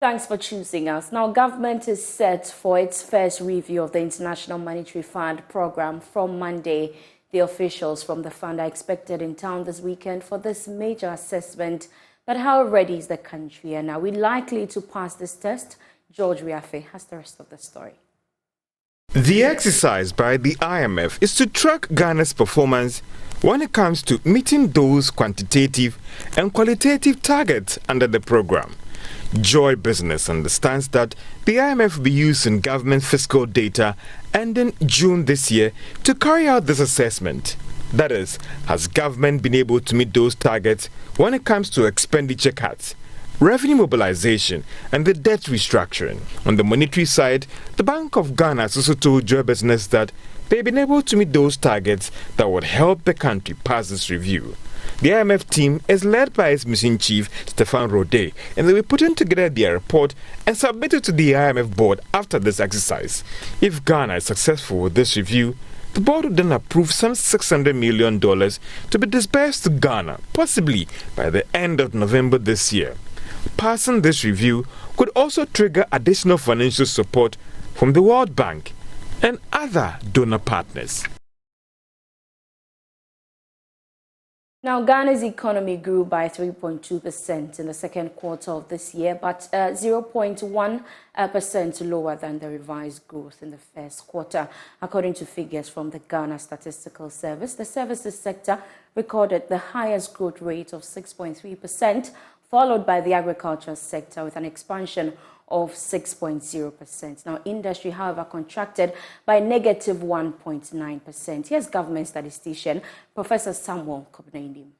Thanks for choosing us. Now, government is set for its first review of the International Monetary Fund program from Monday. The officials from the fund are expected in town this weekend for this major assessment. But how ready is the country, and are we likely to pass this test? George Riafe has the rest of the story. The exercise by the IMF is to track Ghana's performance when it comes to meeting those quantitative and qualitative targets under the program. Joy Business understands that the IMF will be using government fiscal data ending June this year to carry out this assessment. That is, has government been able to meet those targets when it comes to expenditure cuts, revenue mobilization and the debt restructuring? On the monetary side, the Bank of Ghana has also told Joy Business that they've been able to meet those targets that would help the country pass this review. The IMF team is led by its mission chief, Stefan Rode, and they will be putting together their report and submit it to the IMF board after this exercise. If Ghana is successful with this review, the board will then approve some $600 million to be disbursed to Ghana, possibly by the end of November this year. Passing this review could also trigger additional financial support from the World Bank and other donor partners. Now, Ghana's economy grew by 3.2% in the second quarter of this year, but 0.1% lower than the revised growth in the first quarter. According to figures from the Ghana Statistical Service, the services sector recorded the highest growth rate of 6.3%, followed by the agriculture sector with an expansion of 6.0%. Now, industry, however, contracted by negative 1.9%. Here's government statistician Professor Samuel Kobnainim.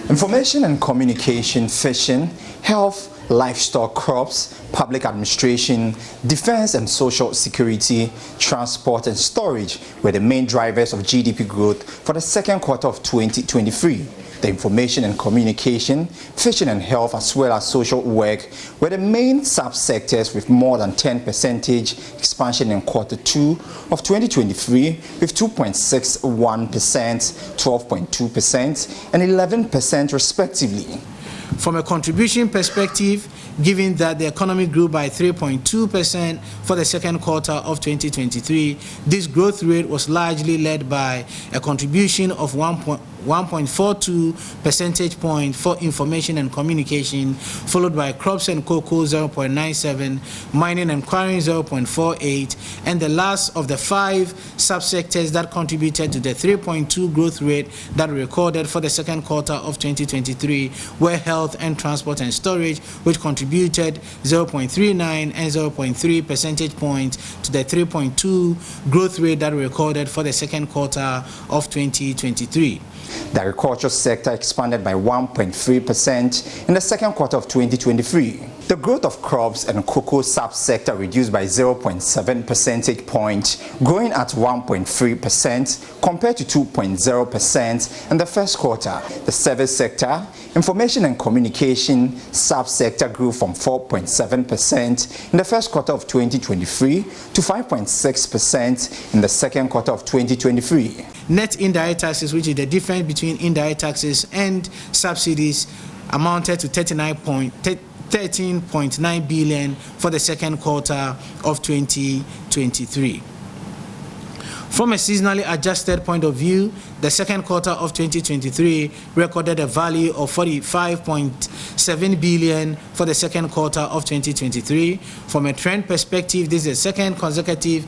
Information and communication, fishing, health, livestock, crops, public administration, defense and social security, transport and storage were the main drivers of GDP growth for the second quarter of 2023. The information and communication, fishing and health, as well as social work were the main subsectors with more than 10% expansion in quarter 2 of 2023 with 2.61%, 12.2% and 11% respectively. From a contribution perspective, given that the economy grew by 3.2% for the second quarter of 2023, this growth rate was largely led by a contribution of 1.42 percentage point for information and communication, followed by crops and cocoa 0.97, mining and quarrying 0.48, and the last of the 5 subsectors that contributed to the 3.2 growth rate that we recorded for the second quarter of 2023 were health and transport and storage, which contributed 0.39 and 0.3 percentage points to the 3.2 growth rate that we recorded for the second quarter of 2023. The agriculture sector expanded by 1.3% in the second quarter of 2023. The growth of crops and cocoa subsector reduced by 0.7 percentage points, growing at 1.3% compared to 2.0% in the first quarter. The service sector, information and communication subsector grew from 4.7% in the first quarter of 2023 to 5.6% in the second quarter of 2023. Net indirect taxes, which is the difference between indirect taxes and subsidies, amounted to 13.9 billion for the second quarter of 2023. From a seasonally adjusted point of view, the second quarter of 2023 recorded a value of 45.7 billion for the second quarter of 2023. From a trend perspective, this is the second consecutive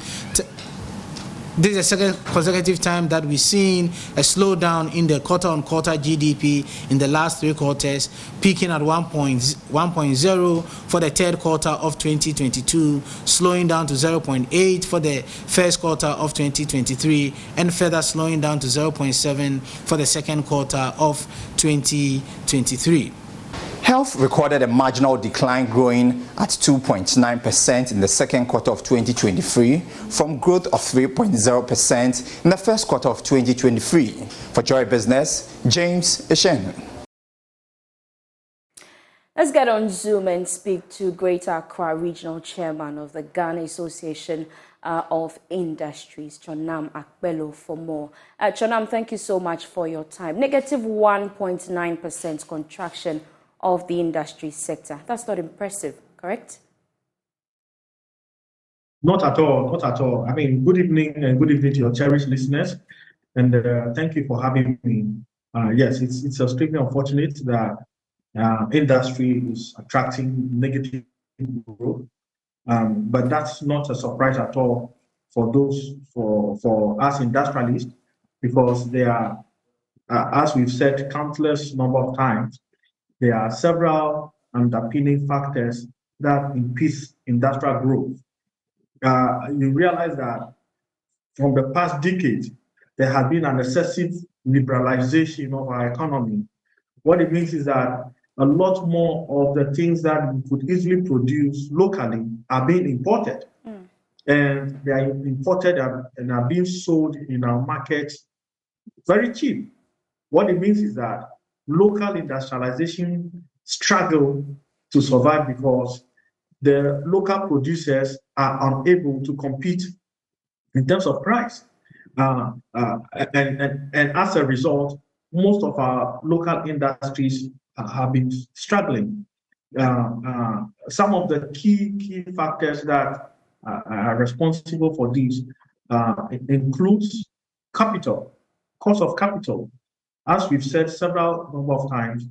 time that we've seen a slowdown in the quarter-on-quarter GDP in the last 3 quarters, peaking at 1.0 for the third quarter of 2022, slowing down to 0.8 for the first quarter of 2023, and further slowing down to 0.7 for the second quarter of 2023. Health recorded a marginal decline, growing at 2.9% in the second quarter of 2023 from growth of 3.0% in the first quarter of 2023. For Joy Business, James Eshen. Let's get on Zoom and speak to Greater Accra Regional Chairman of the Ghana Association of Industries, Chonam Akbelo, for more. Chonam, thank you so much for your time. Negative 1.9% contraction of the industry sector. That's not impressive, correct? Not at all, not at all. I mean, good evening and good evening to your cherished listeners. And thank you for having me. Yes, it's extremely unfortunate that industry is attracting negative growth. But that's not a surprise at all for us industrialists, because there are, as we've said countless number of times, there are several underpinning factors that impede industrial growth. You realize that from the past decade, there has been an excessive liberalization of our economy. What it means is that a lot more of the things that we could easily produce locally are being imported. And they are imported and are being sold in our markets very cheap. What it means is that local industrialization struggle to survive because the local producers are unable to compete in terms of price. And as a result, most of our local industries have been struggling. Some of the key factors that are responsible for this includes capital, cost of capital. As we've said several number of times,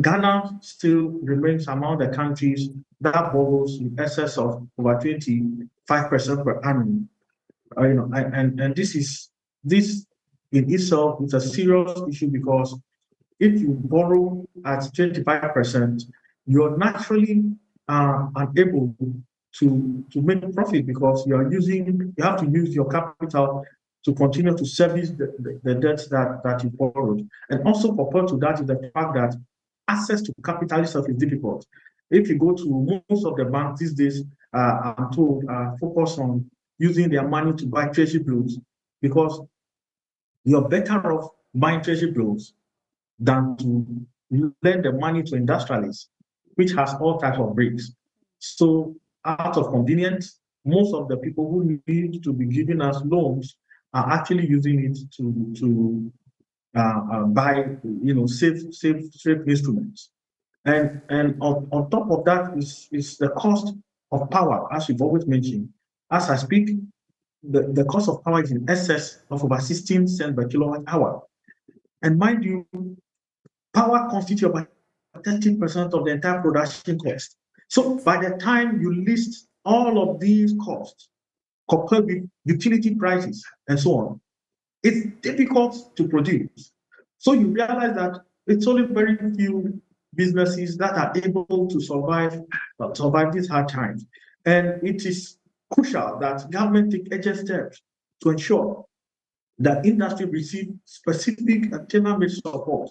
Ghana still remains among the countries that borrows in excess of over 25% per annum. And this in itself is a serious issue, because if you borrow at 25%, you're naturally unable to make profit, because you have to use your capital to continue to service the debts that you borrowed. And also compared to that is the fact that access to capital itself is difficult. If you go to most of the banks these days, I'm told, focus on using their money to buy treasury bills, because you're better off buying treasury bills than to lend the money to industrialists, which has all types of risks. So out of convenience, most of the people who need to be giving us loans are actually using it to buy, safe instruments. And on top of that is the cost of power, as we've always mentioned. As I speak, the cost of power is in excess of over 16 cents per kilowatt hour. And mind you, power constitutes about 13% of the entire production cost. So by the time you list all of these costs, compared with utility prices and so on, it's difficult to produce. So you realize that it's only very few businesses that are able to survive these hard times. And it is crucial that government take urgent steps to ensure that industry receive specific and tailor-made support.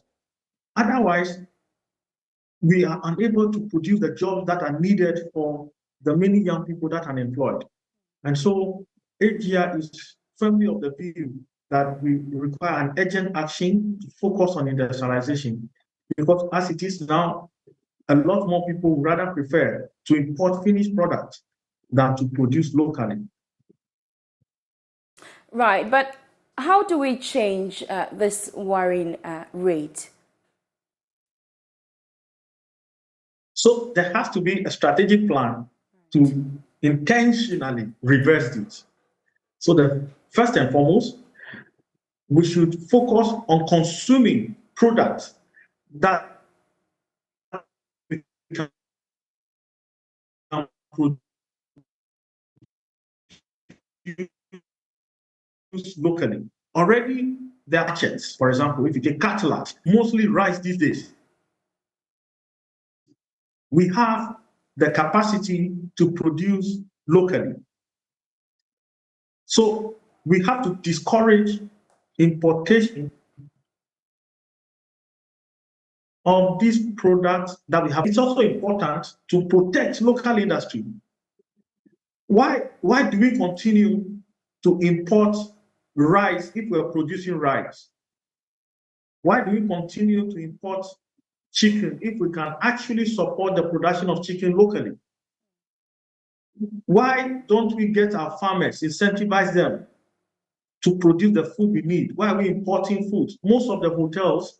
Otherwise, we are unable to produce the jobs that are needed for the many young people that are unemployed. And so AGR is firmly of the view that we require an urgent action to focus on industrialization, because as it is now, a lot more people would rather prefer to import finished products than to produce locally. Right, but how do we change this worrying rate? So there has to be a strategic plan to intentionally reverse this. So the first and foremost, we should focus on consuming products that we can produce locally. Already there are markets, for example, if you take cattle, mostly rice these days. We have the capacity to produce locally. So we have to discourage importation of these products that we have. It's also important to protect local industry. Why do we continue to import rice if we're producing rice? Why do we continue to import chicken if we can actually support the production of chicken locally? Why don't we get our farmers, incentivize them to produce the food we need? Why are we importing food? Most of the hotels,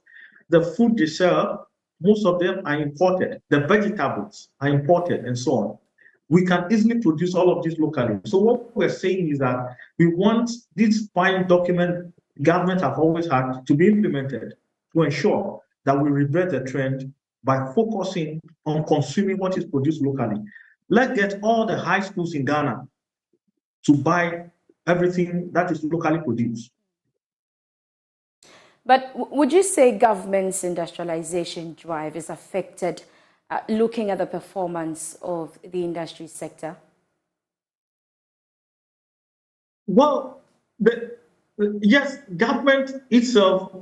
the food they sell most of them are imported. The vegetables are imported and so on. We can easily produce all of this locally. So what we're saying is that we want this fine document government have always had to be implemented to ensure that we reverse the trend by focusing on consuming what is produced locally. Let's get all the high schools in Ghana to buy everything that is locally produced. But would you say government's industrialization drive is affected looking at the performance of the industry sector? Well, yes, government itself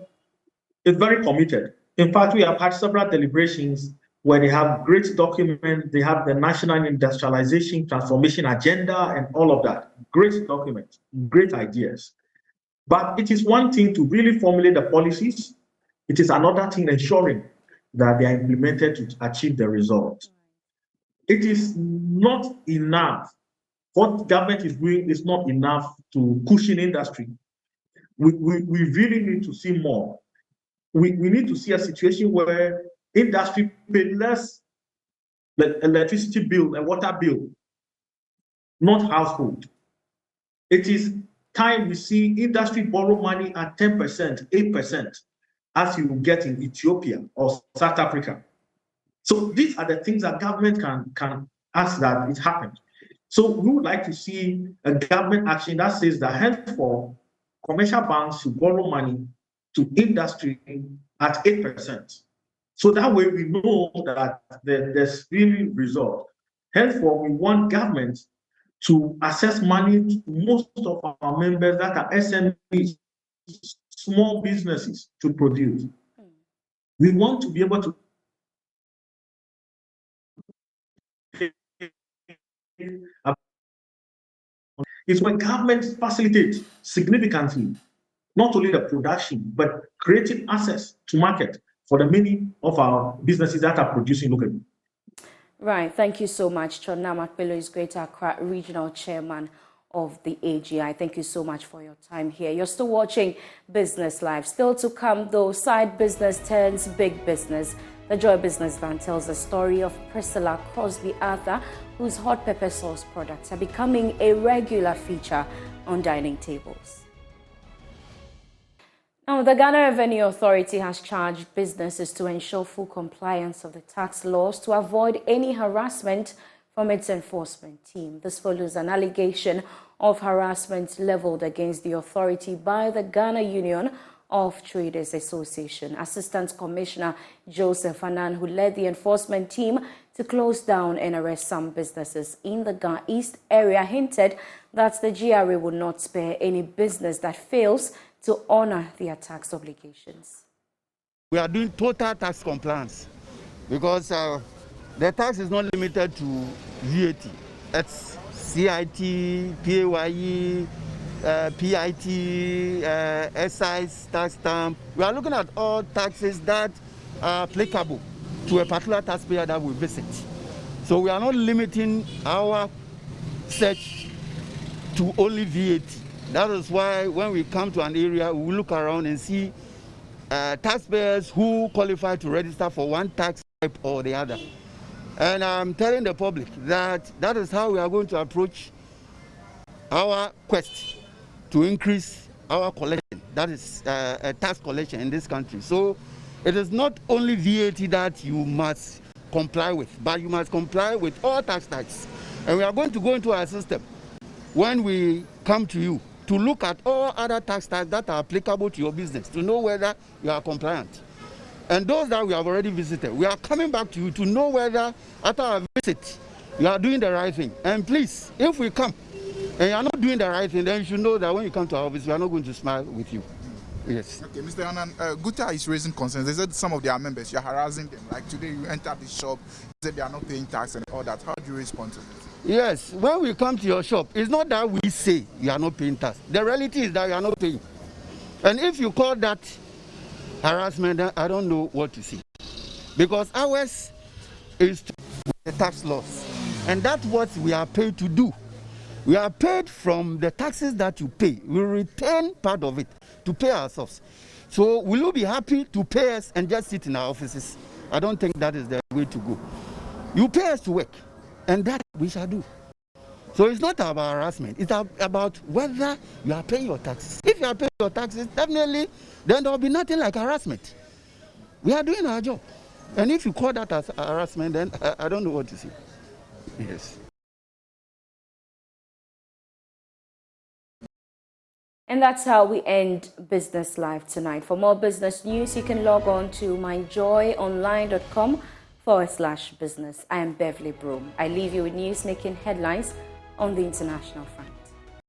is very committed. In fact, we have had several deliberations where they have great documents. They have the National Industrialization Transformation Agenda and all of that. Great documents, great ideas. But it is one thing to really formulate the policies. It is another thing ensuring that they are implemented to achieve the result. It is not enough. What government is doing is not enough to cushion industry. We really need to see more. We need to see a situation where industry pay less electricity bill and water bill, not household. It is time we see industry borrow money at 10%, 8%, as you get in Ethiopia or South Africa. So these are the things that government can ask that it happened. So we would like to see a government action that says that henceforth commercial banks should borrow money to industry at 8%. So that way we know that there's really result. Henceforth, we want government to access money to most of our members that are SMEs, small businesses, to produce. We want to be able to it's when government facilitates significantly not only the production but creating access to market for the many of our businesses that are producing locally. Right. Thank you so much. Chona Makpelo is Greater Accra Regional Chairman of the AGI. Thank you so much for your time here. You're still watching Business Live. Still to come, though, side business turns big business. The Joy Business Van tells the story of Priscilla Crosby Arthur, whose hot pepper sauce products are becoming a regular feature on dining tables. Now, the Ghana Revenue Authority has charged businesses to ensure full compliance of the tax laws to avoid any harassment from its enforcement team. This follows an allegation of harassment leveled against the authority by the Ghana Union of Traders Association. Assistant Commissioner Joseph Anan, who led the enforcement team to close down and arrest some businesses in the Ghana East area, hinted that the GRA will not spare any business that fails to honor their tax obligations. We are doing total tax compliance because the tax is not limited to VAT. It's CIT, PAYE, PIT, excise, tax stamp. We are looking at all taxes that are applicable to a particular taxpayer that we visit. So we are not limiting our search to only VAT. That is why when we come to an area, we look around and see taxpayers who qualify to register for one tax type or the other. And I'm telling the public that that is how we are going to approach our quest to increase our collection, that is tax collection in this country. So it is not only VAT that you must comply with, but you must comply with all tax types. And we are going to go into our system when we come to you to look at all other tax types that are applicable to your business, to know whether you are compliant. And those that we have already visited, we are coming back to you to know whether after our visit, you are doing the right thing. And please, if we come and you are not doing the right thing, then you should know that when you come to our office, we are not going to smile with you. Yes. Okay, Mr. Anan, Guta is raising concerns. They said some of their members, you're harassing them. Like today, you enter the shop, you said they are not paying tax and all that. How do you respond to this? Yes, when we come to your shop, it's not that we say you are not paying tax. The reality is that you are not paying. And if you call that harassment, I don't know what to say. Because ours is the tax laws. And that's what we are paid to do. We are paid from the taxes that you pay. We return part of it to pay ourselves. So will you be happy to pay us and just sit in our offices I don't think that is the way to go. You pay us to work, and that we shall do. So it's not about harassment. It's about whether you are paying your taxes. If you are paying your taxes, definitely, then there will be nothing like harassment. We are doing our job. And if you call that as harassment, then I don't know what to say. Yes. And that's how we end Business Live tonight. For more business news, you can log on to myjoyonline.com/business. I am Beverly Broom. I leave you with news making headlines on the international front.